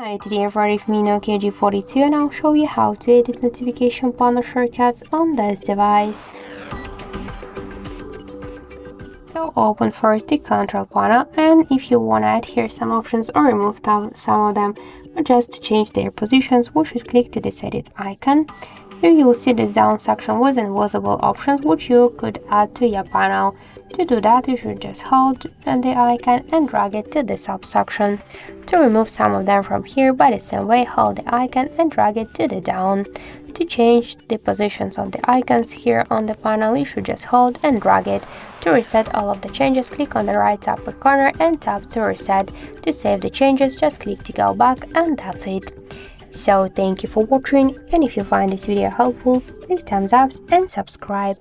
Hi, today I've got with me NOKIA G42 and I'll show you how to edit notification panel shortcuts on this device. So open first the control panel, and if you want to add here some options or remove some of them, or just to change their positions, we should click to this edit icon. Here you will see this down section with invisible options which you could add to your panel. To do that, you should just hold the icon and drag it to the subsection. To remove some of them from here, by the same way, hold the icon and drag it to the down. To change the positions of the icons here on the panel, you should just hold and drag it. To reset all of the changes, click on the right upper corner and tap to reset. To save the changes, just click to go back, and that's it. So thank you for watching, and if you find this video helpful, leave thumbs up and subscribe.